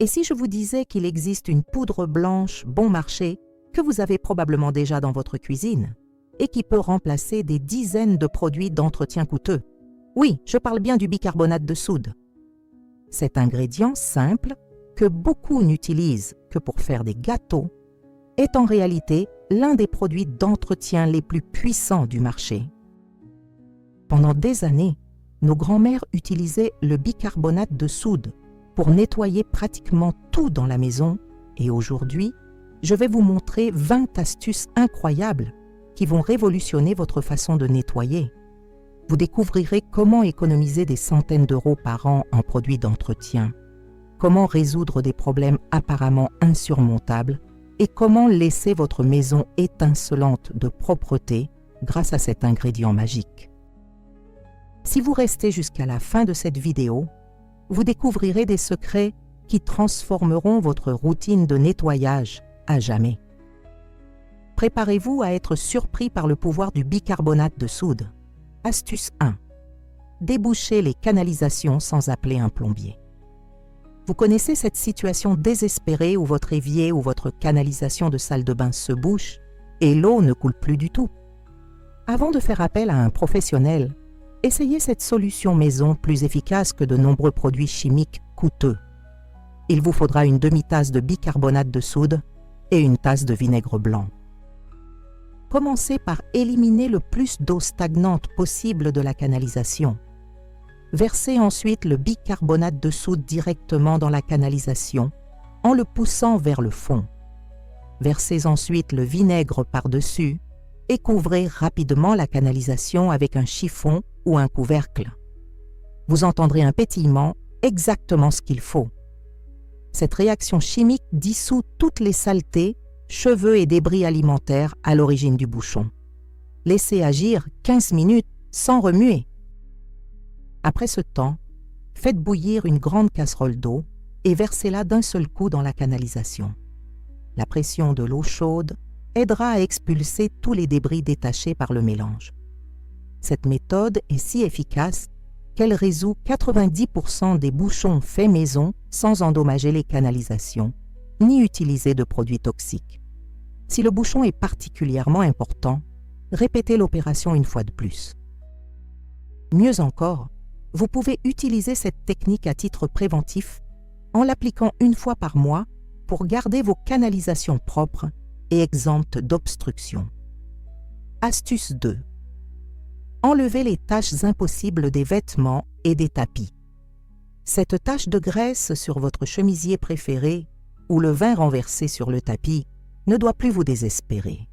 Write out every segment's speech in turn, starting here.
Et si je vous disais qu'il existe une poudre blanche bon marché que vous avez probablement déjà dans votre cuisine et qui peut remplacer des dizaines de produits d'entretien coûteux? Oui, je parle bien du bicarbonate de soude. Cet ingrédient simple, que beaucoup n'utilisent que pour faire des gâteaux, est en réalité l'un des produits d'entretien les plus puissants du marché. Pendant des années, nos grands-mères utilisaient le bicarbonate de soude pour nettoyer pratiquement tout dans la maison, et aujourd'hui, je vais vous montrer 20 astuces incroyables qui vont révolutionner votre façon de nettoyer. Vous découvrirez comment économiser des centaines d'euros par an en produits d'entretien, comment résoudre des problèmes apparemment insurmontables et comment laisser votre maison étincelante de propreté grâce à cet ingrédient magique. Si vous restez jusqu'à la fin de cette vidéo, vous découvrirez des secrets qui transformeront votre routine de nettoyage à jamais. Préparez-vous à être surpris par le pouvoir du bicarbonate de soude. Astuce 1. Déboucher les canalisations sans appeler un plombier. Vous connaissez cette situation désespérée où votre évier ou votre canalisation de salle de bain se bouche et l'eau ne coule plus du tout? Avant de faire appel à un professionnel, essayez cette solution maison plus efficace que de nombreux produits chimiques coûteux. Il vous faudra une demi-tasse de bicarbonate de soude et une tasse de vinaigre blanc. Commencez par éliminer le plus d'eau stagnante possible de la canalisation. Versez ensuite le bicarbonate de soude directement dans la canalisation en le poussant vers le fond. Versez ensuite le vinaigre par-dessus et couvrez rapidement la canalisation avec un chiffon ou un couvercle. Vous entendrez un pétillement, exactement ce qu'il faut. Cette réaction chimique dissout toutes les saletés, cheveux et débris alimentaires à l'origine du bouchon. Laissez agir 15 minutes sans remuer. Après ce temps, faites bouillir une grande casserole d'eau et versez-la d'un seul coup dans la canalisation. La pression de l'eau chaude aidera à expulser tous les débris détachés par le mélange. Cette méthode est si efficace qu'elle résout 90% des bouchons faits maison sans endommager les canalisations, ni utiliser de produits toxiques. Si le bouchon est particulièrement important, répétez l'opération une fois de plus. Mieux encore, vous pouvez utiliser cette technique à titre préventif en l'appliquant une fois par mois pour garder vos canalisations propres et exemptes d'obstruction. Astuce 2. Enlevez les taches impossibles des vêtements et des tapis. Cette tache de graisse sur votre chemisier préféré ou le vin renversé sur le tapis ne doit plus vous désespérer.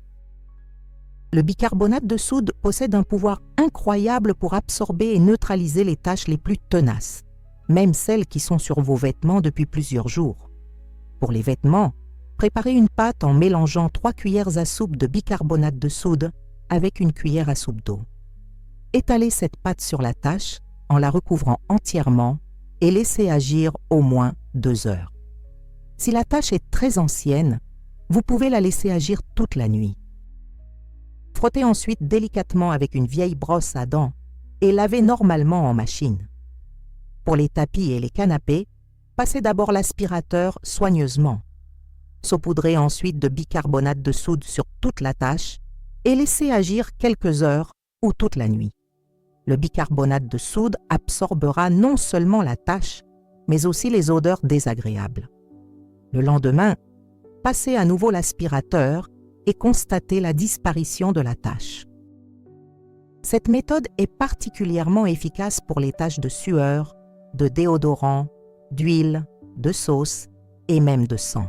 Le bicarbonate de soude possède un pouvoir incroyable pour absorber et neutraliser les taches les plus tenaces, même celles qui sont sur vos vêtements depuis plusieurs jours. Pour les vêtements, préparez une pâte en mélangeant 3 cuillères à soupe de bicarbonate de soude avec une cuillère à soupe d'eau. Étalez cette pâte sur la tache en la recouvrant entièrement et laissez agir au moins 2 heures. Si la tache est très ancienne, vous pouvez la laisser agir toute la nuit. Frottez ensuite délicatement avec une vieille brosse à dents et lavez normalement en machine. Pour les tapis et les canapés, passez d'abord l'aspirateur soigneusement. Saupoudrez ensuite de bicarbonate de soude sur toute la tache et laissez agir quelques heures ou toute la nuit. Le bicarbonate de soude absorbera non seulement la tache, mais aussi les odeurs désagréables. Le lendemain, passez à nouveau l'aspirateur et constatez la disparition de la tache. Cette méthode est particulièrement efficace pour les taches de sueur, de déodorant, d'huile, de sauce et même de sang.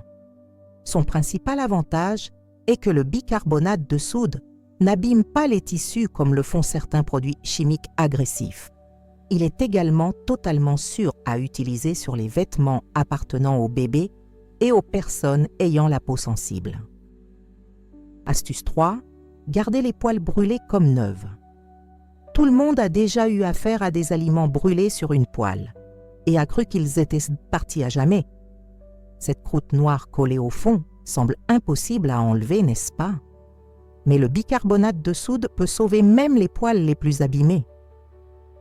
Son principal avantage est que le bicarbonate de soude n'abîme pas les tissus comme le font certains produits chimiques agressifs. Il est également totalement sûr à utiliser sur les vêtements appartenant aux bébés et aux personnes ayant la peau sensible. Astuce 3. Gardez les poêles brûlées comme neuves. Tout le monde a déjà eu affaire à des aliments brûlés sur une poêle et a cru qu'ils étaient partis à jamais. Cette croûte noire collée au fond semble impossible à enlever, n'est-ce pas? Mais le bicarbonate de soude peut sauver même les poêles les plus abîmés.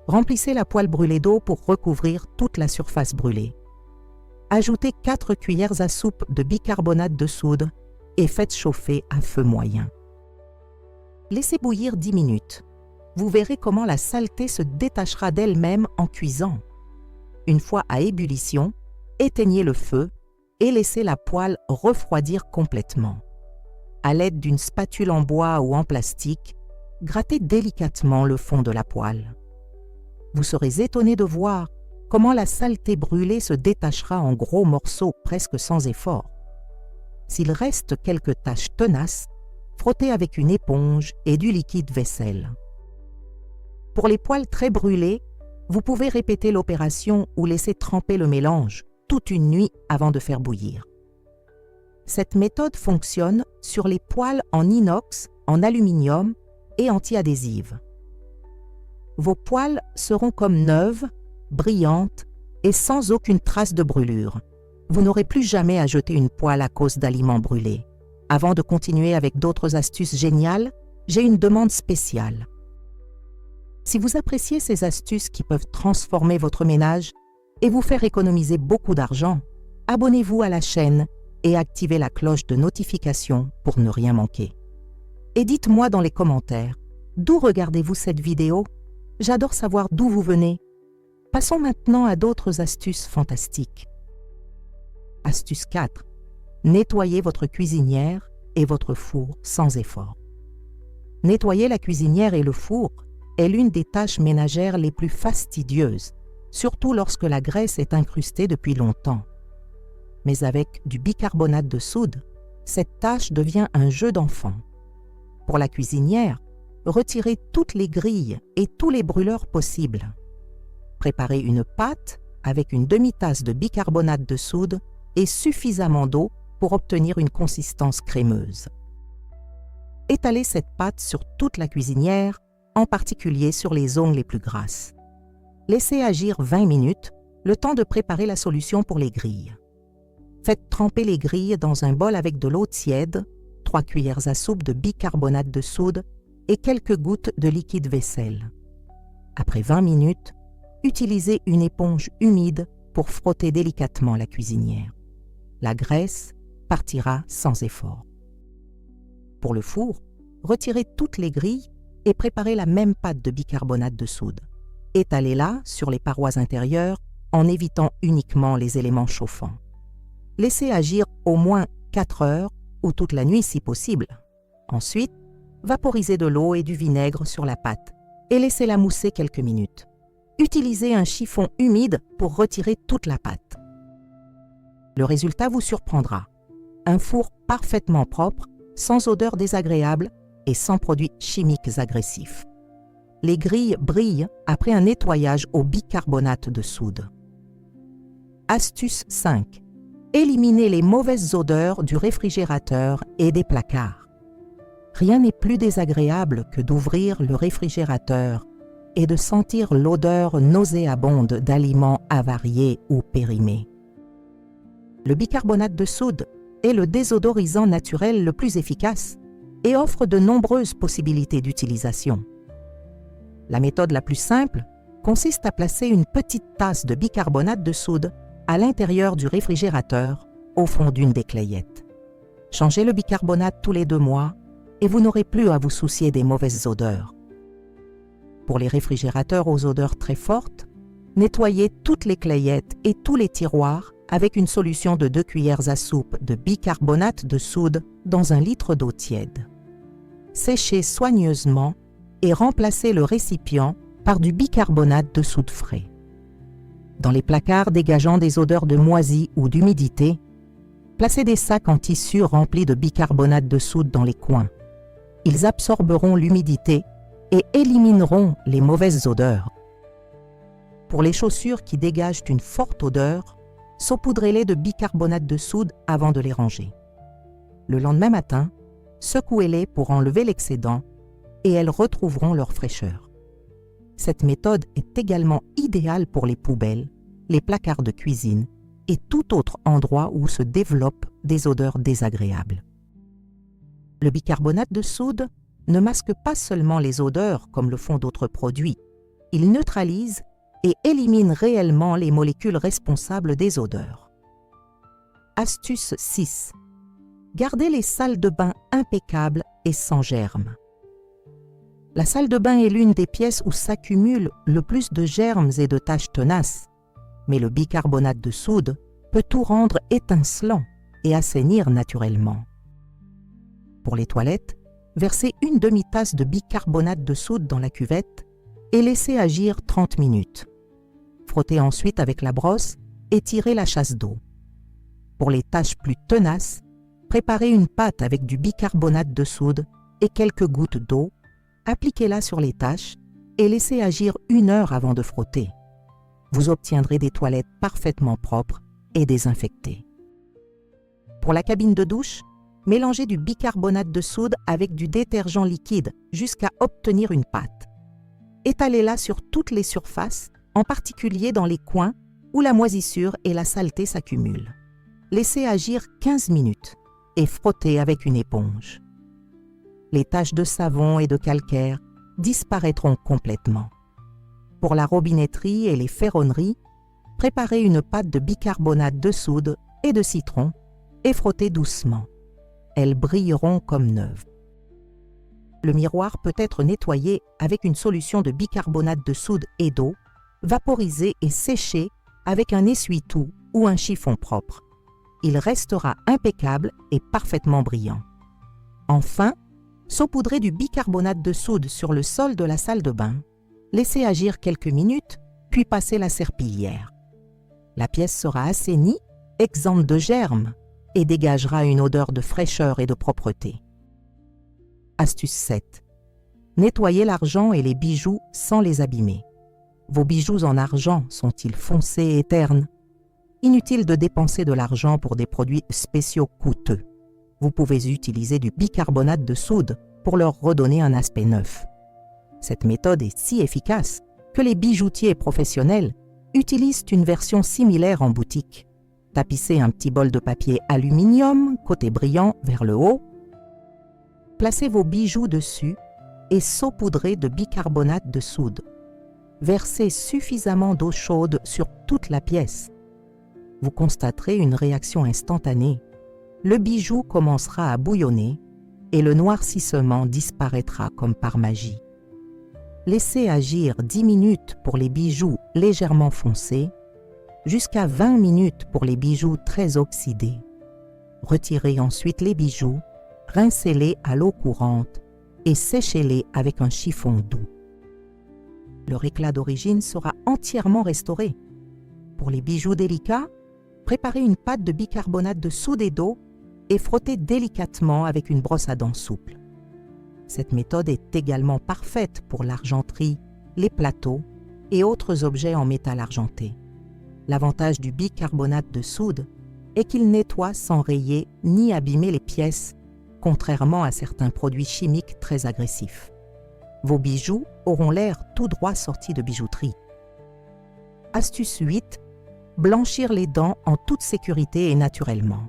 Remplissez la poêle brûlée d'eau pour recouvrir toute la surface brûlée. ajoutez 4 cuillères à soupe de bicarbonate de soude et faites chauffer à feu moyen. Laissez bouillir 10 minutes. Vous verrez comment la saleté se détachera d'elle-même en cuisant. Une fois à ébullition, éteignez le feu et laissez la poêle refroidir complètement. À l'aide d'une spatule en bois ou en plastique, grattez délicatement le fond de la poêle. Vous serez étonné de voir comment la saleté brûlée se détachera en gros morceaux presque sans effort. S'il reste quelques taches tenaces, frottez avec une éponge et du liquide vaisselle. Pour les poêles très brûlées, vous pouvez répéter l'opération ou laisser tremper le mélange toute une nuit avant de faire bouillir. Cette méthode fonctionne sur les poêles en inox, en aluminium et anti-adhésives. Vos poêles seront comme neuves, brillantes et sans aucune trace de brûlure. Vous n'aurez plus jamais à jeter une poêle à cause d'aliments brûlés. Avant de continuer avec d'autres astuces géniales, j'ai une demande spéciale. Si vous appréciez ces astuces qui peuvent transformer votre ménage et vous faire économiser beaucoup d'argent, abonnez-vous à la chaîne et activez la cloche de notification pour ne rien manquer. Et dites-moi dans les commentaires, d'où regardez-vous cette vidéo? J'adore savoir d'où vous venez. Passons maintenant à d'autres astuces fantastiques. Astuce 4. Nettoyez votre cuisinière et votre four sans effort. Nettoyer la cuisinière et le four est l'une des tâches ménagères les plus fastidieuses, surtout lorsque la graisse est incrustée depuis longtemps. Mais avec du bicarbonate de soude, cette tâche devient un jeu d'enfant. Pour la cuisinière, retirez toutes les grilles et tous les brûleurs possibles. Préparez une pâte avec une demi-tasse de bicarbonate de soude et suffisamment d'eau pour obtenir une consistance crémeuse. Étalez cette pâte sur toute la cuisinière, en particulier sur les zones les plus grasses. Laissez agir 20 minutes, le temps de préparer la solution pour les grilles. Faites tremper les grilles dans un bol avec de l'eau tiède, 3 cuillères à soupe de bicarbonate de soude et quelques gouttes de liquide vaisselle. Après 20 minutes, utilisez une éponge humide pour frotter délicatement la cuisinière. La graisse partira sans effort. Pour le four, retirez toutes les grilles et préparez la même pâte de bicarbonate de soude. Étalez-la sur les parois intérieures en évitant uniquement les éléments chauffants. Laissez agir au moins 4 heures ou toute la nuit si possible. Ensuite, vaporisez de l'eau et du vinaigre sur la pâte et laissez-la mousser quelques minutes. Utilisez un chiffon humide pour retirer toute la pâte. Le résultat vous surprendra. Un four parfaitement propre, sans odeur désagréable et sans produits chimiques agressifs. Les grilles brillent après un nettoyage au bicarbonate de soude. Astuce 5. Éliminez les mauvaises odeurs du réfrigérateur et des placards. Rien n'est plus désagréable que d'ouvrir le réfrigérateur et de sentir l'odeur nauséabonde d'aliments avariés ou périmés. Le bicarbonate de soude est le désodorisant naturel le plus efficace et offre de nombreuses possibilités d'utilisation. La méthode la plus simple consiste à placer une petite tasse de bicarbonate de soude à l'intérieur du réfrigérateur, au fond d'une des clayettes. Changez le bicarbonate tous les 2 mois et vous n'aurez plus à vous soucier des mauvaises odeurs. Pour les réfrigérateurs aux odeurs très fortes, nettoyez toutes les clayettes et tous les tiroirs avec une solution de 2 cuillères à soupe de bicarbonate de soude dans 1 litre d'eau tiède. Séchez soigneusement et remplacez le récipient par du bicarbonate de soude frais. Dans les placards dégageant des odeurs de moisi ou d'humidité, placez des sacs en tissu remplis de bicarbonate de soude dans les coins. Ils absorberont l'humidité et élimineront les mauvaises odeurs. Pour les chaussures qui dégagent une forte odeur, saupoudrez-les de bicarbonate de soude avant de les ranger. Le lendemain matin, secouez-les pour enlever l'excédent et elles retrouveront leur fraîcheur. Cette méthode est également idéale pour les poubelles, les placards de cuisine et tout autre endroit où se développent des odeurs désagréables. Le bicarbonate de soude ne masque pas seulement les odeurs comme le font d'autres produits, il neutralise et élimine réellement les molécules responsables des odeurs. Astuce 6. Gardez les salles de bain impeccables et sans germes. La salle de bain est l'une des pièces où s'accumulent le plus de germes et de taches tenaces, mais le bicarbonate de soude peut tout rendre étincelant et assainir naturellement. Pour les toilettes, versez une demi-tasse de bicarbonate de soude dans la cuvette et laissez agir 30 minutes. Frottez ensuite avec la brosse et tirez la chasse d'eau. Pour les taches plus tenaces, préparez une pâte avec du bicarbonate de soude et quelques gouttes d'eau, appliquez-la sur les taches et laissez agir 1 heure avant de frotter. Vous obtiendrez des toilettes parfaitement propres et désinfectées. Pour la cabine de douche, mélangez du bicarbonate de soude avec du détergent liquide jusqu'à obtenir une pâte. Étalez-la sur toutes les surfaces, en particulier dans les coins où la moisissure et la saleté s'accumulent. Laissez agir 15 minutes et frottez avec une éponge. Les taches de savon et de calcaire disparaîtront complètement. Pour la robinetterie et les ferronneries, préparez une pâte de bicarbonate de soude et de citron et frottez doucement. Elles brilleront comme neuves. Le miroir peut être nettoyé avec une solution de bicarbonate de soude et d'eau, vaporisé et séché avec un essuie-tout ou un chiffon propre. Il restera impeccable et parfaitement brillant. Enfin, saupoudrez du bicarbonate de soude sur le sol de la salle de bain. Laissez agir quelques minutes, puis passez la serpillière. La pièce sera assainie, exempte de germes, et dégagera une odeur de fraîcheur et de propreté. Astuce 7. Nettoyez l'argent et les bijoux sans les abîmer. Vos bijoux en argent sont-ils foncés et ternes? Inutile de dépenser de l'argent pour des produits spéciaux coûteux. Vous pouvez utiliser du bicarbonate de soude pour leur redonner un aspect neuf. Cette méthode est si efficace que les bijoutiers professionnels utilisent une version similaire en boutique. Tapissez un petit bol de papier aluminium, côté brillant vers le haut. Placez vos bijoux dessus et saupoudrez de bicarbonate de soude. Versez suffisamment d'eau chaude sur toute la pièce. Vous constaterez une réaction instantanée. Le bijou commencera à bouillonner et le noircissement disparaîtra comme par magie. Laissez agir 10 minutes pour les bijoux légèrement foncés, jusqu'à 20 minutes pour les bijoux très oxydés. Retirez ensuite les bijoux, rincez-les à l'eau courante et séchez-les avec un chiffon doux. Leur éclat d'origine sera entièrement restauré. Pour les bijoux délicats, préparez une pâte de bicarbonate de soude et d'eau et frottez délicatement avec une brosse à dents souple. Cette méthode est également parfaite pour l'argenterie, les plateaux et autres objets en métal argenté. L'avantage du bicarbonate de soude est qu'il nettoie sans rayer ni abîmer les pièces, contrairement à certains produits chimiques très agressifs. Vos bijoux auront l'air tout droit sortis de bijouterie. Astuce 8. Blanchir les dents en toute sécurité et naturellement.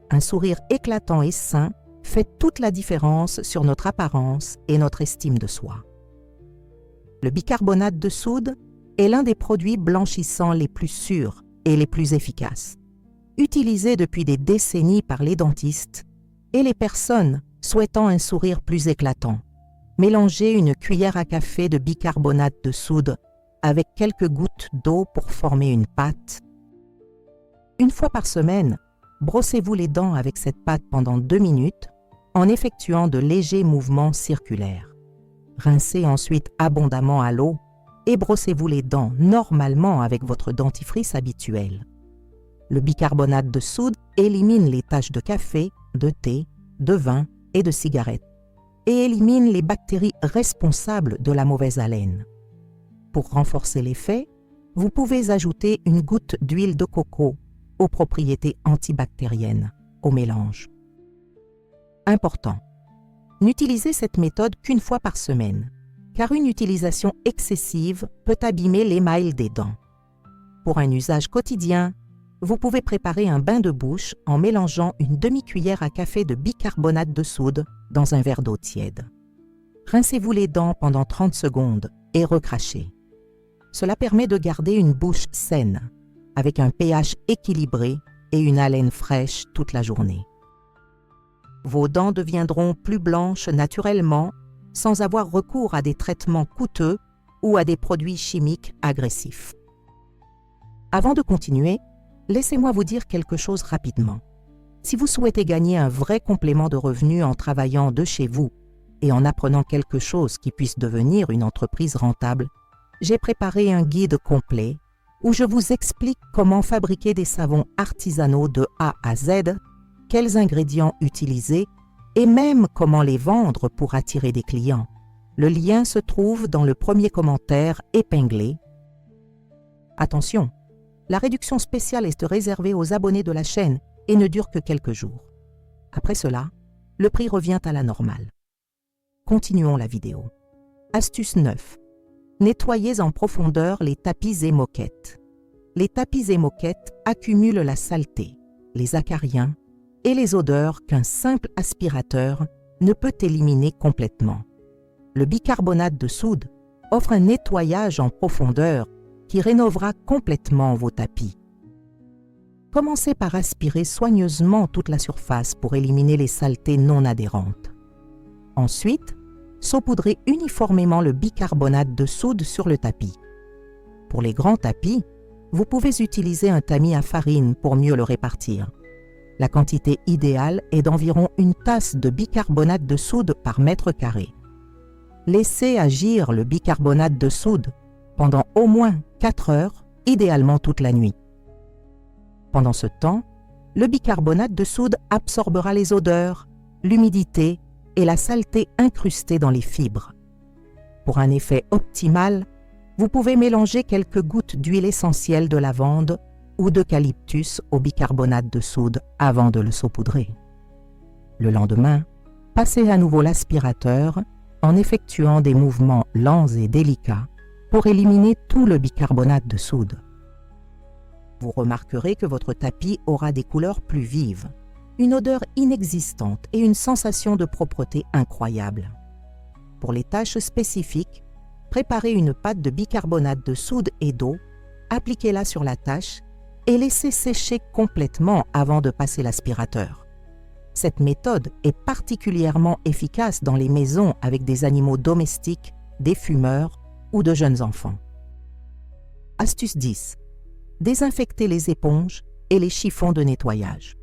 Un sourire éclatant et sain fait toute la différence sur notre apparence et notre estime de soi. Le bicarbonate de soude est l'un des produits blanchissants les plus sûrs et les plus efficaces, utilisé depuis des décennies par les dentistes et les personnes souhaitant un sourire plus éclatant. Mélangez une cuillère à café de bicarbonate de soude avec quelques gouttes d'eau pour former une pâte. Une fois par semaine, brossez-vous les dents avec cette pâte pendant 2 minutes en effectuant de légers mouvements circulaires. Rincez ensuite abondamment à l'eau et brossez-vous les dents normalement avec votre dentifrice habituel. Le bicarbonate de soude élimine les taches de café, de thé, de vin et de cigarettes et élimine les bactéries responsables de la mauvaise haleine. Pour renforcer l'effet, vous pouvez ajouter une goutte d'huile de coco aux propriétés antibactériennes au mélange. Important. N'utilisez cette méthode qu'une fois par semaine, car une utilisation excessive peut abîmer l'émail des dents. Pour un usage quotidien, vous pouvez préparer un bain de bouche en mélangeant une demi-cuillère à café de bicarbonate de soude dans un verre d'eau tiède. Rincez-vous les dents pendant 30 secondes et recrachez. Cela permet de garder une bouche saine, avec un pH équilibré et une haleine fraîche toute la journée. Vos dents deviendront plus blanches naturellement sans avoir recours à des traitements coûteux ou à des produits chimiques agressifs. Avant de continuer, laissez-moi vous dire quelque chose rapidement. Si vous souhaitez gagner un vrai complément de revenus en travaillant de chez vous et en apprenant quelque chose qui puisse devenir une entreprise rentable, j'ai préparé un guide complet où je vous explique comment fabriquer des savons artisanaux de A à Z, quels ingrédients utiliser et même comment les vendre pour attirer des clients. Le lien se trouve dans le premier commentaire épinglé. Attention, la réduction spéciale est réservée aux abonnés de la chaîne et ne dure que quelques jours. Après cela, le prix revient à la normale. Continuons la vidéo. Astuce 9. Nettoyez en profondeur les tapis et moquettes. Les tapis et moquettes accumulent la saleté, les acariens et les odeurs qu'un simple aspirateur ne peut éliminer complètement. Le bicarbonate de soude offre un nettoyage en profondeur qui rénovera complètement vos tapis. Commencez par aspirer soigneusement toute la surface pour éliminer les saletés non adhérentes. Ensuite, saupoudrez uniformément le bicarbonate de soude sur le tapis. Pour les grands tapis, vous pouvez utiliser un tamis à farine pour mieux le répartir. La quantité idéale est d'environ une tasse de bicarbonate de soude par mètre carré. Laissez agir le bicarbonate de soude pendant au moins 4 heures, idéalement toute la nuit. Pendant ce temps, le bicarbonate de soude absorbera les odeurs, l'humidité et la saleté incrustée dans les fibres. Pour un effet optimal, vous pouvez mélanger quelques gouttes d'huile essentielle de lavande ou d'eucalyptus au bicarbonate de soude avant de le saupoudrer. Le lendemain, passez à nouveau l'aspirateur en effectuant des mouvements lents et délicats pour éliminer tout le bicarbonate de soude. Vous remarquerez que votre tapis aura des couleurs plus vives, une odeur inexistante et une sensation de propreté incroyable. Pour les tâches spécifiques, préparez une pâte de bicarbonate de soude et d'eau, appliquez-la sur la tâche et laissez sécher complètement avant de passer l'aspirateur. Cette méthode est particulièrement efficace dans les maisons avec des animaux domestiques, des fumeurs ou de jeunes enfants. Astuce 10. Désinfectez les éponges et les chiffons de nettoyage.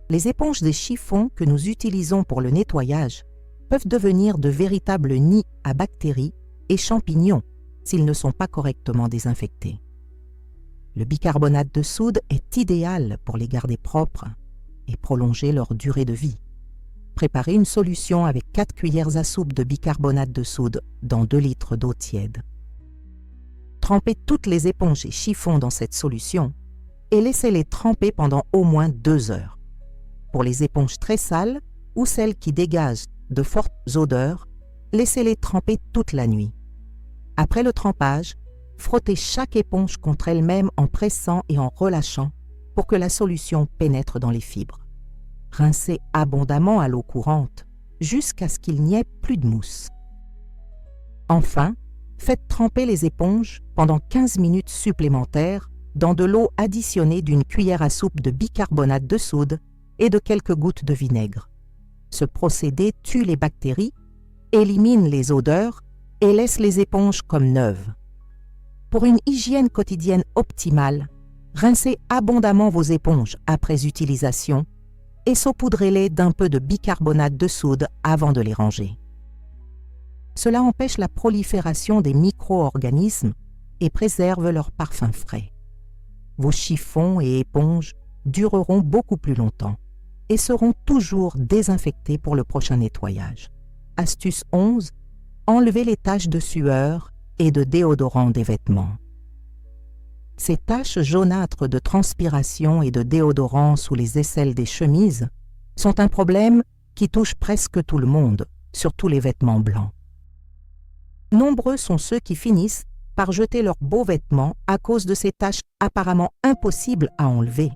Les éponges des chiffons que nous utilisons pour le nettoyage peuvent devenir de véritables nids à bactéries et champignons s'ils ne sont pas correctement désinfectés. Le bicarbonate de soude est idéal pour les garder propres et prolonger leur durée de vie. Préparez une solution avec 4 cuillères à soupe de bicarbonate de soude dans 2 litres d'eau tiède. Trempez toutes les éponges et chiffons dans cette solution et laissez-les tremper pendant au moins 2 heures. Pour les éponges très sales ou celles qui dégagent de fortes odeurs, laissez-les tremper toute la nuit. Après le trempage, frottez chaque éponge contre elle-même en pressant et en relâchant pour que la solution pénètre dans les fibres. Rincez abondamment à l'eau courante jusqu'à ce qu'il n'y ait plus de mousse. Enfin, faites tremper les éponges pendant 15 minutes supplémentaires dans de l'eau additionnée d'une cuillère à soupe de bicarbonate de soude et de quelques gouttes de vinaigre. Ce procédé tue les bactéries, élimine les odeurs et laisse les éponges comme neuves. Pour une hygiène quotidienne optimale, rincez abondamment vos éponges après utilisation et saupoudrez-les d'un peu de bicarbonate de soude avant de les ranger. Cela empêche la prolifération des micro-organismes et préserve leur parfum frais. Vos chiffons et éponges dureront beaucoup plus longtemps et seront toujours désinfectés pour le prochain nettoyage. Astuce 11. Enlevez les taches de sueur et de déodorant des vêtements. Ces taches jaunâtres de transpiration et de déodorant sous les aisselles des chemises sont un problème qui touche presque tout le monde, surtout les vêtements blancs. Nombreux sont ceux qui finissent par jeter leurs beaux vêtements à cause de ces taches apparemment impossibles à enlever.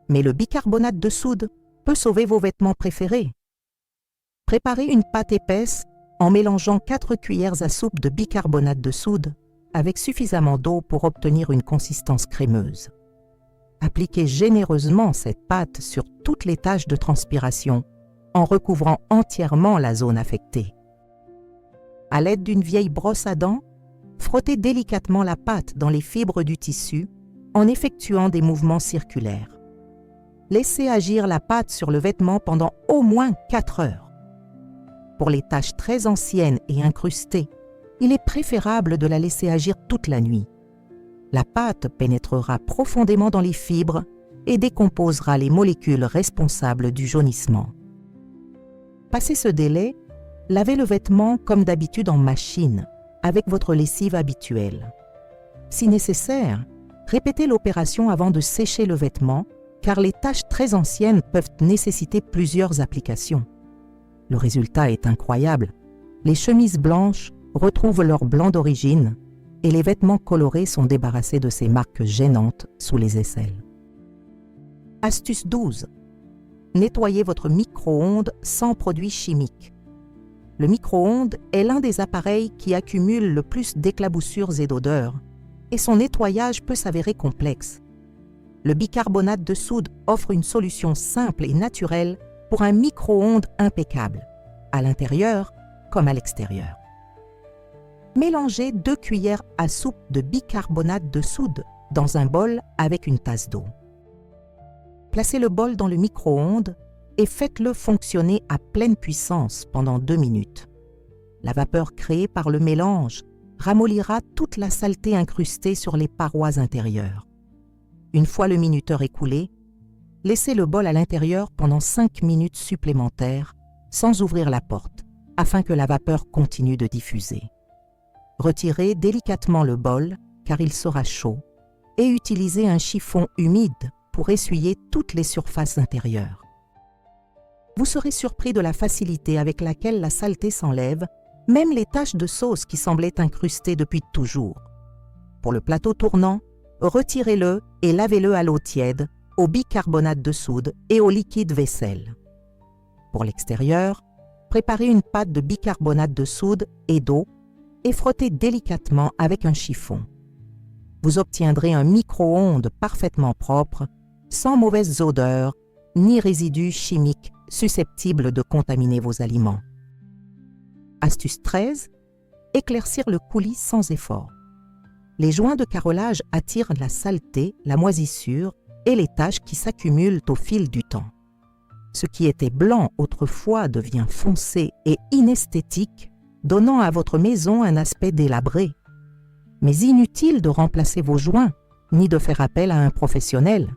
Mais le bicarbonate de soude peut sauver vos vêtements préférés. Préparez une pâte épaisse en mélangeant 4 cuillères à soupe de bicarbonate de soude avec suffisamment d'eau pour obtenir une consistance crémeuse. Appliquez généreusement cette pâte sur toutes les taches de transpiration en recouvrant entièrement la zone affectée. À l'aide d'une vieille brosse à dents, frottez délicatement la pâte dans les fibres du tissu en effectuant des mouvements circulaires. Laissez agir la pâte sur le vêtement pendant au moins 4 heures. Pour les taches très anciennes et incrustées, il est préférable de la laisser agir toute la nuit. La pâte pénétrera profondément dans les fibres et décomposera les molécules responsables du jaunissement. Passé ce délai, lavez le vêtement comme d'habitude en machine, avec votre lessive habituelle. Si nécessaire, répétez l'opération avant de sécher le vêtement, car les taches très anciennes peuvent nécessiter plusieurs applications. Le résultat est incroyable. Les chemises blanches retrouvent leur blanc d'origine et les vêtements colorés sont débarrassés de ces marques gênantes sous les aisselles. Astuce 12. Nettoyez votre micro-ondes sans produits chimiques. Le micro-ondes est l'un des appareils qui accumule le plus d'éclaboussures et d'odeurs, et son nettoyage peut s'avérer complexe. Le bicarbonate de soude offre une solution simple et naturelle pour un micro-ondes impeccable, à l'intérieur comme à l'extérieur. Mélangez 2 cuillères à soupe de bicarbonate de soude dans un bol avec une tasse d'eau. Placez le bol dans le micro-ondes et faites-le fonctionner à pleine puissance pendant 2 minutes. La vapeur créée par le mélange ramollira toute la saleté incrustée sur les parois intérieures. Une fois le minuteur écoulé, laissez le bol à l'intérieur pendant 5 minutes supplémentaires sans ouvrir la porte, afin que la vapeur continue de diffuser. Retirez délicatement le bol, car il sera chaud, et utilisez un chiffon humide pour essuyer toutes les surfaces intérieures. Vous serez surpris de la facilité avec laquelle la saleté s'enlève, même les taches de sauce qui semblaient incrustées depuis toujours. Pour le plateau tournant, retirez-le et lavez-le à l'eau tiède, au bicarbonate de soude et au liquide vaisselle. Pour l'extérieur, préparez une pâte de bicarbonate de soude et d'eau et frottez délicatement avec un chiffon. Vous obtiendrez un micro-ondes parfaitement propre, sans mauvaise odeur ni résidus chimiques susceptibles de contaminer vos aliments. Astuce 13. Éclaircir le coulis sans effort. Les joints de carrelage attirent la saleté, la moisissure et les taches qui s'accumulent au fil du temps. Ce qui était blanc autrefois devient foncé et inesthétique, donnant à votre maison un aspect délabré. Mais inutile de remplacer vos joints, ni de faire appel à un professionnel.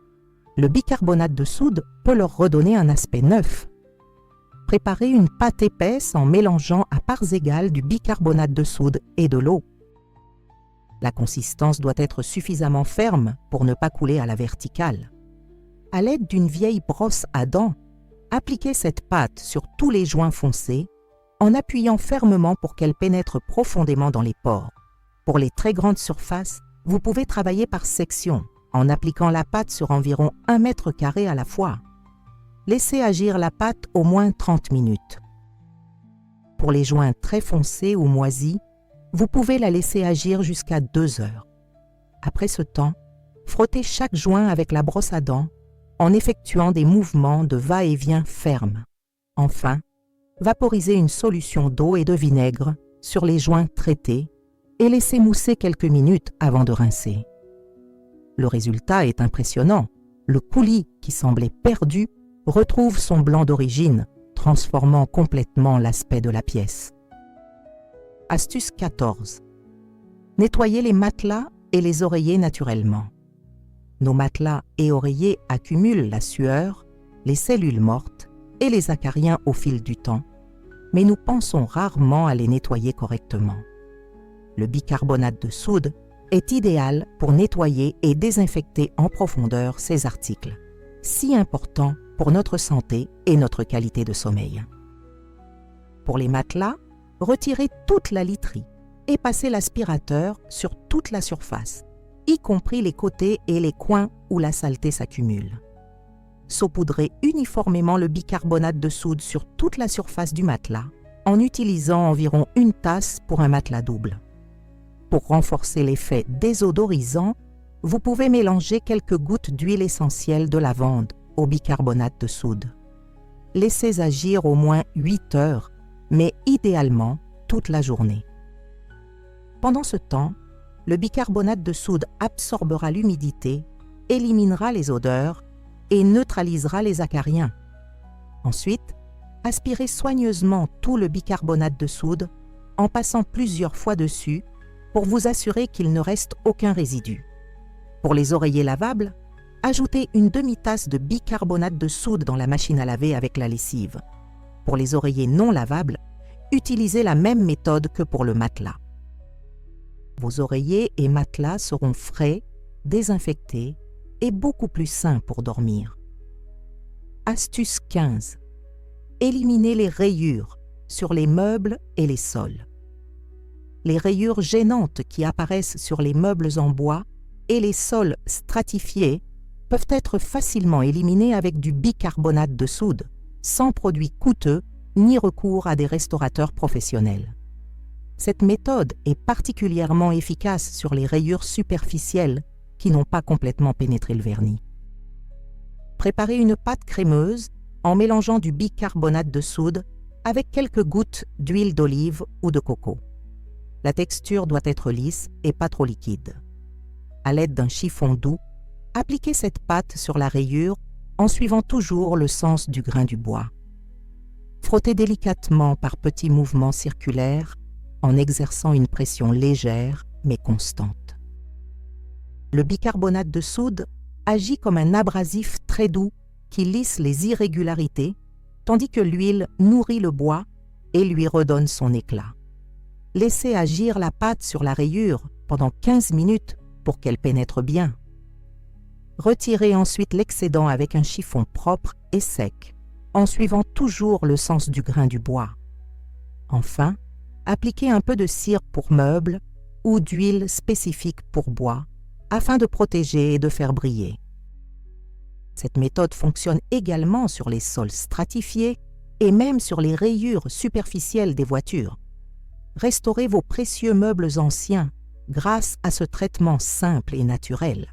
Le bicarbonate de soude peut leur redonner un aspect neuf. Préparez une pâte épaisse en mélangeant à parts égales du bicarbonate de soude et de l'eau. La consistance doit être suffisamment ferme pour ne pas couler à la verticale. À l'aide d'une vieille brosse à dents, appliquez cette pâte sur tous les joints foncés en appuyant fermement pour qu'elle pénètre profondément dans les pores. Pour les très grandes surfaces, vous pouvez travailler par section en appliquant la pâte sur environ 1 mètre carré à la fois. Laissez agir la pâte au moins 30 minutes. Pour les joints très foncés ou moisis, vous pouvez la laisser agir jusqu'à 2 heures. Après ce temps, frottez chaque joint avec la brosse à dents en effectuant des mouvements de va-et-vient fermes. Enfin, vaporisez une solution d'eau et de vinaigre sur les joints traités et laissez mousser quelques minutes avant de rincer. Le résultat est impressionnant. Le coulis, qui semblait perdu, retrouve son blanc d'origine, transformant complètement l'aspect de la pièce. Astuce 14. Nettoyez les matelas et les oreillers naturellement. Nos matelas et oreillers accumulent la sueur, les cellules mortes et les acariens au fil du temps, mais nous pensons rarement à les nettoyer correctement. Le bicarbonate de soude est idéal pour nettoyer et désinfecter en profondeur ces articles, si importants pour notre santé et notre qualité de sommeil. Pour les matelas, retirez toute la literie et passez l'aspirateur sur toute la surface, y compris les côtés et les coins où la saleté s'accumule. Saupoudrez uniformément le bicarbonate de soude sur toute la surface du matelas en utilisant environ 1 tasse pour un matelas double. Pour renforcer l'effet désodorisant, vous pouvez mélanger quelques gouttes d'huile essentielle de lavande au bicarbonate de soude. Laissez agir au moins 8 heures, mais idéalement toute la journée. Pendant ce temps, le bicarbonate de soude absorbera l'humidité, éliminera les odeurs et neutralisera les acariens. Ensuite, aspirez soigneusement tout le bicarbonate de soude en passant plusieurs fois dessus pour vous assurer qu'il ne reste aucun résidu. Pour les oreillers lavables, ajoutez une demi-tasse de bicarbonate de soude dans la machine à laver avec la lessive. Pour les oreillers non lavables, utilisez la même méthode que pour le matelas. Vos oreillers et matelas seront frais, désinfectés et beaucoup plus sains pour dormir. Astuce 15. Éliminez les rayures sur les meubles et les sols. Les rayures gênantes qui apparaissent sur les meubles en bois et les sols stratifiés peuvent être facilement éliminées avec du bicarbonate de soude, sans produits coûteux ni recours à des restaurateurs professionnels. Cette méthode est particulièrement efficace sur les rayures superficielles qui n'ont pas complètement pénétré le vernis. Préparez une pâte crémeuse en mélangeant du bicarbonate de soude avec quelques gouttes d'huile d'olive ou de coco. La texture doit être lisse et pas trop liquide. À l'aide d'un chiffon doux, appliquez cette pâte sur la rayure en suivant toujours le sens du grain du bois. Frottez délicatement par petits mouvements circulaires en exerçant une pression légère mais constante. Le bicarbonate de soude agit comme un abrasif très doux qui lisse les irrégularités, tandis que l'huile nourrit le bois et lui redonne son éclat. Laissez agir la pâte sur la rayure pendant 15 minutes pour qu'elle pénètre bien. Retirez ensuite l'excédent avec un chiffon propre et sec, en suivant toujours le sens du grain du bois. Enfin, appliquez un peu de cire pour meubles ou d'huile spécifique pour bois, afin de protéger et de faire briller. Cette méthode fonctionne également sur les sols stratifiés et même sur les rayures superficielles des voitures. Restaurez vos précieux meubles anciens grâce à ce traitement simple et naturel.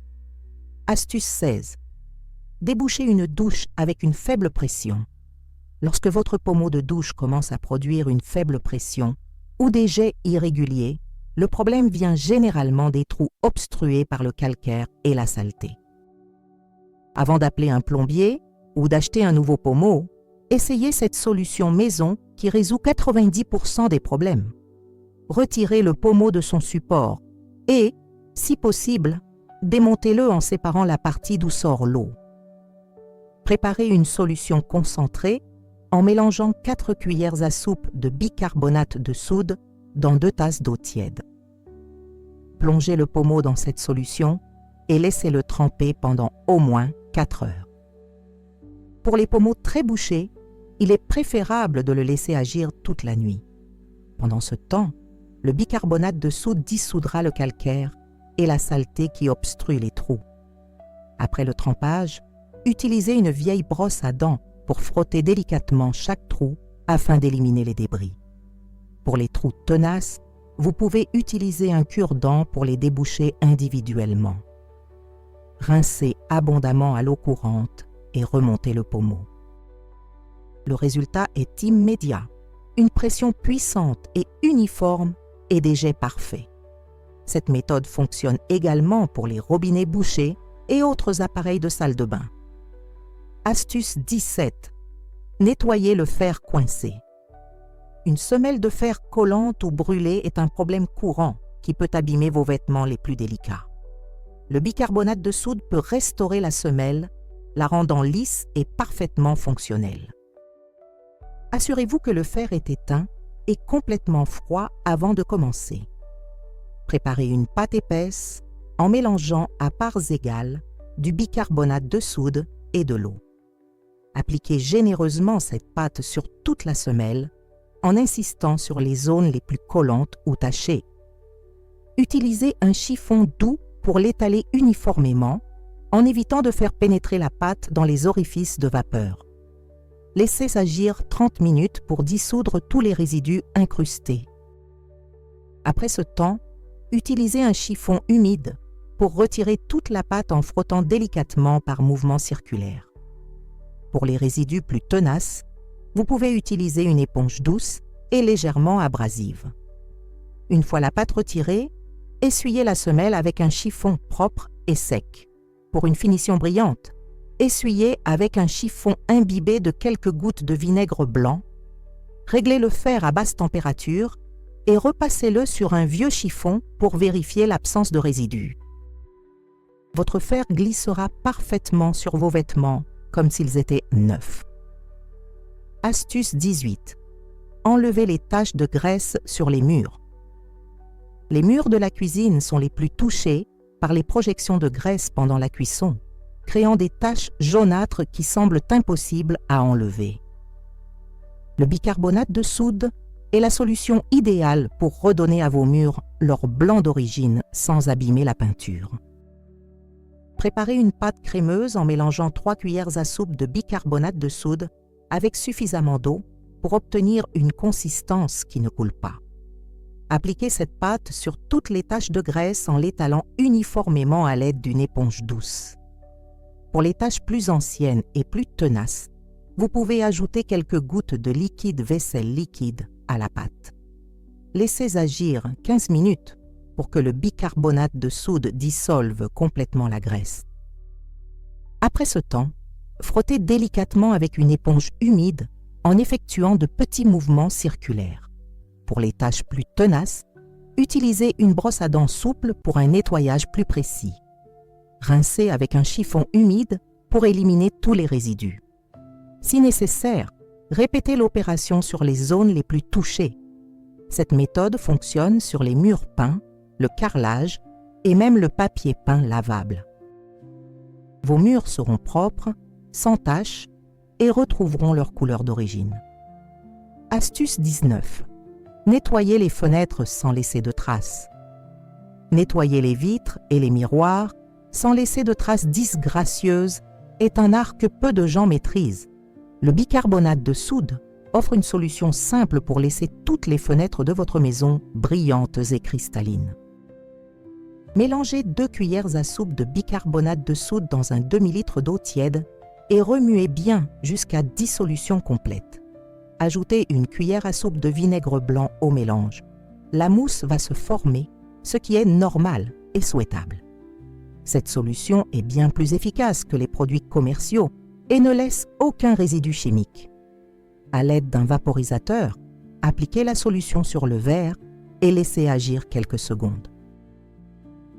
Astuce 16. Débouchez une douche avec une faible pression. Lorsque votre pommeau de douche commence à produire une faible pression ou des jets irréguliers, le problème vient généralement des trous obstrués par le calcaire et la saleté. Avant d'appeler un plombier ou d'acheter un nouveau pommeau, essayez cette solution maison qui résout 90% des problèmes. Retirez le pommeau de son support et, si possible, démontez-le en séparant la partie d'où sort l'eau. Préparez une solution concentrée en mélangeant 4 cuillères à soupe de bicarbonate de soude dans 2 tasses d'eau tiède. Plongez le pommeau dans cette solution et laissez-le tremper pendant au moins 4 heures. Pour les pommeaux très bouchés, il est préférable de le laisser agir toute la nuit. Pendant ce temps, le bicarbonate de soude dissoudra le calcaire et la saleté qui obstrue les trous. Après le trempage, utilisez une vieille brosse à dents pour frotter délicatement chaque trou afin d'éliminer les débris. Pour les trous tenaces, vous pouvez utiliser un cure-dents pour les déboucher individuellement. Rincez abondamment à l'eau courante et remontez le pommeau. Le résultat est immédiat, une pression puissante et uniforme et des jets parfaits. Cette méthode fonctionne également pour les robinets bouchés et autres appareils de salle de bain. Astuce 17. Nettoyez le fer coincé. Une semelle de fer collante ou brûlée est un problème courant qui peut abîmer vos vêtements les plus délicats. Le bicarbonate de soude peut restaurer la semelle, la rendant lisse et parfaitement fonctionnelle. Assurez-vous que le fer est éteint et complètement froid avant de commencer. Préparez une pâte épaisse en mélangeant à parts égales du bicarbonate de soude et de l'eau. Appliquez généreusement cette pâte sur toute la semelle en insistant sur les zones les plus collantes ou tachées. Utilisez un chiffon doux pour l'étaler uniformément en évitant de faire pénétrer la pâte dans les orifices de vapeur. Laissez agir 30 minutes pour dissoudre tous les résidus incrustés. Après ce temps, utilisez un chiffon humide pour retirer toute la pâte en frottant délicatement par mouvements circulaires. Pour les résidus plus tenaces, vous pouvez utiliser une éponge douce et légèrement abrasive. Une fois la pâte retirée, essuyez la semelle avec un chiffon propre et sec. Pour une finition brillante, essuyez avec un chiffon imbibé de quelques gouttes de vinaigre blanc, réglez le fer à basse température et repassez-le sur un vieux chiffon pour vérifier l'absence de résidus. Votre fer glissera parfaitement sur vos vêtements comme s'ils étaient neufs. Astuce 18. Enlevez les taches de graisse sur les murs. Les murs de la cuisine sont les plus touchés par les projections de graisse pendant la cuisson, créant des taches jaunâtres qui semblent impossibles à enlever. Le bicarbonate de soude est la solution idéale pour redonner à vos murs leur blanc d'origine sans abîmer la peinture. Préparez une pâte crémeuse en mélangeant 3 cuillères à soupe de bicarbonate de soude avec suffisamment d'eau pour obtenir une consistance qui ne coule pas. Appliquez cette pâte sur toutes les taches de graisse en l'étalant uniformément à l'aide d'une éponge douce. Pour les taches plus anciennes et plus tenaces, vous pouvez ajouter quelques gouttes de liquide vaisselle liquide à la pâte. Laissez agir 15 minutes pour que le bicarbonate de soude dissolve complètement la graisse. Après ce temps, frottez délicatement avec une éponge humide en effectuant de petits mouvements circulaires. Pour les taches plus tenaces, utilisez une brosse à dents souple pour un nettoyage plus précis. Rincez avec un chiffon humide pour éliminer tous les résidus. Si nécessaire, répétez l'opération sur les zones les plus touchées. Cette méthode fonctionne sur les murs peints, le carrelage et même le papier peint lavable. Vos murs seront propres, sans taches et retrouveront leur couleur d'origine. Astuce 19. Nettoyez les fenêtres sans laisser de traces. Nettoyer les vitres et les miroirs sans laisser de traces disgracieuses est un art que peu de gens maîtrisent. Le bicarbonate de soude offre une solution simple pour laisser toutes les fenêtres de votre maison brillantes et cristallines. Mélangez 2 cuillères à soupe de bicarbonate de soude dans un demi-litre d'eau tiède et remuez bien jusqu'à dissolution complète. Ajoutez une cuillère à soupe de vinaigre blanc au mélange. La mousse va se former, ce qui est normal et souhaitable. Cette solution est bien plus efficace que les produits commerciaux et ne laisse aucun résidu chimique. À l'aide d'un vaporisateur, appliquez la solution sur le verre et laissez agir quelques secondes.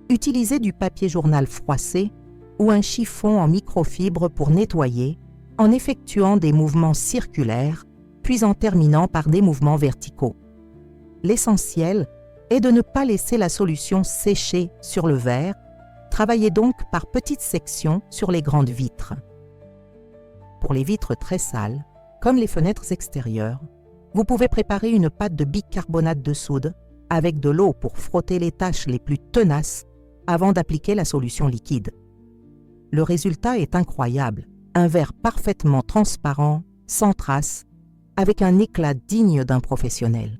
Utilisez du papier journal froissé ou un chiffon en microfibre pour nettoyer en effectuant des mouvements circulaires puis en terminant par des mouvements verticaux. L'essentiel est de ne pas laisser la solution sécher sur le verre. Travaillez donc par petites sections sur les grandes vitres. Pour les vitres très sales, comme les fenêtres extérieures, vous pouvez préparer une pâte de bicarbonate de soude avec de l'eau pour frotter les taches les plus tenaces avant d'appliquer la solution liquide. Le résultat est incroyable, un verre parfaitement transparent, sans traces, avec un éclat digne d'un professionnel.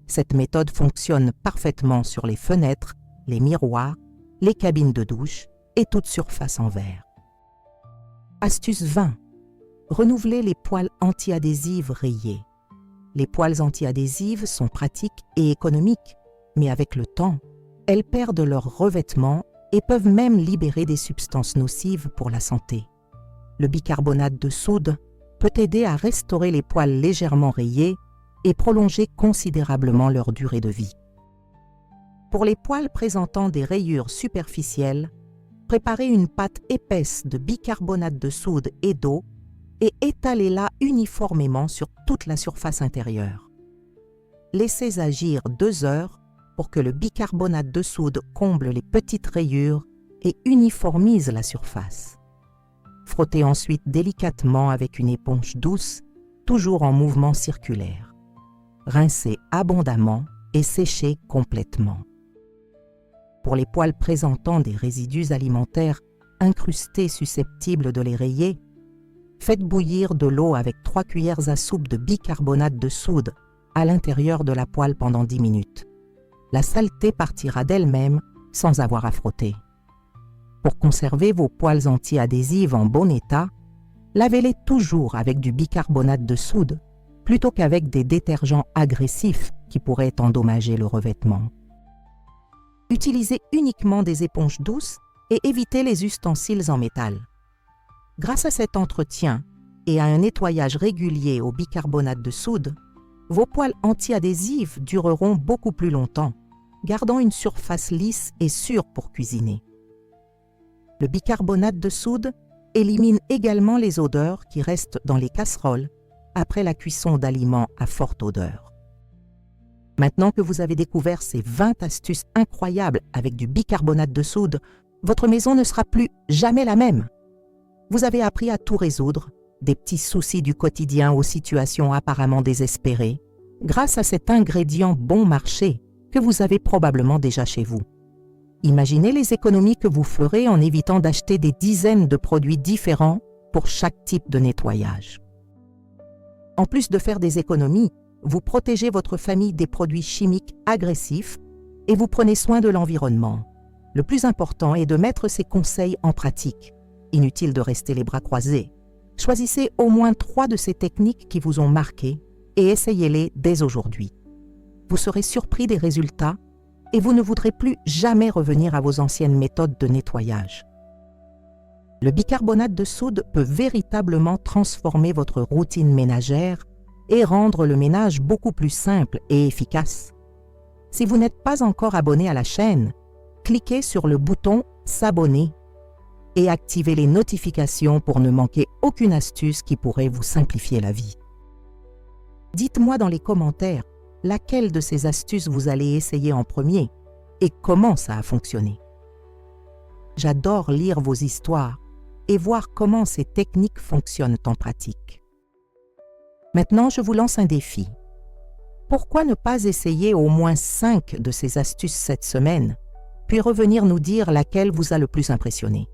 Cette méthode fonctionne parfaitement sur les fenêtres, les miroirs, les cabines de douche et toute surface en verre. Astuce 20. Renouvelez les poêles anti-adhésives rayées. Les poêles anti-adhésives sont pratiques et économiques, mais avec le temps, elles perdent leur revêtement et peuvent même libérer des substances nocives pour la santé. Le bicarbonate de soude peut aider à restaurer les poêles légèrement rayés et prolonger considérablement leur durée de vie. Pour les poêles présentant des rayures superficielles, préparez une pâte épaisse de bicarbonate de soude et d'eau et étalez-la uniformément sur toute la surface intérieure. Laissez agir 2 heures pour que le bicarbonate de soude comble les petites rayures et uniformise la surface. Frottez ensuite délicatement avec une éponge douce, toujours en mouvement circulaire. Rincez abondamment et séchez complètement. Pour les poêles présentant des résidus alimentaires incrustés susceptibles de les rayer, faites bouillir de l'eau avec 3 cuillères à soupe de bicarbonate de soude à l'intérieur de la poêle pendant 10 minutes. La saleté partira d'elle-même sans avoir à frotter. Pour conserver vos poêles anti-adhésives en bon état, lavez-les toujours avec du bicarbonate de soude plutôt qu'avec des détergents agressifs qui pourraient endommager le revêtement. Utilisez uniquement des éponges douces et évitez les ustensiles en métal. Grâce à cet entretien et à un nettoyage régulier au bicarbonate de soude, vos poêles anti-adhésives dureront beaucoup plus longtemps, gardant une surface lisse et sûre pour cuisiner. Le bicarbonate de soude élimine également les odeurs qui restent dans les casseroles après la cuisson d'aliments à forte odeur. Maintenant que vous avez découvert ces 20 astuces incroyables avec du bicarbonate de soude, votre maison ne sera plus jamais la même. Vous avez appris à tout résoudre, des petits soucis du quotidien aux situations apparemment désespérées, grâce à cet ingrédient bon marché que vous avez probablement déjà chez vous. Imaginez les économies que vous ferez en évitant d'acheter des dizaines de produits différents pour chaque type de nettoyage. En plus de faire des économies, vous protégez votre famille des produits chimiques agressifs et vous prenez soin de l'environnement. Le plus important est de mettre ces conseils en pratique. Inutile de rester les bras croisés. Choisissez au moins 3 de ces techniques qui vous ont marqué et essayez-les dès aujourd'hui. Vous serez surpris des résultats et vous ne voudrez plus jamais revenir à vos anciennes méthodes de nettoyage. Le bicarbonate de soude peut véritablement transformer votre routine ménagère et rendre le ménage beaucoup plus simple et efficace. Si vous n'êtes pas encore abonné à la chaîne, cliquez sur le bouton « S'abonner » et activez les notifications pour ne manquer aucune astuce qui pourrait vous simplifier la vie. Dites-moi dans les commentaires laquelle de ces astuces vous allez essayer en premier et comment ça a fonctionné. J'adore lire vos histoires et voir comment ces techniques fonctionnent en pratique. Maintenant, je vous lance un défi. Pourquoi ne pas essayer au moins 5 de ces astuces cette semaine, puis revenir nous dire laquelle vous a le plus impressionné?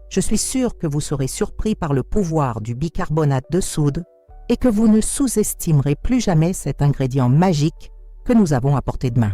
Je suis sûre que vous serez surpris par le pouvoir du bicarbonate de soude et que vous ne sous-estimerez plus jamais cet ingrédient magique que nous avons à portée de main.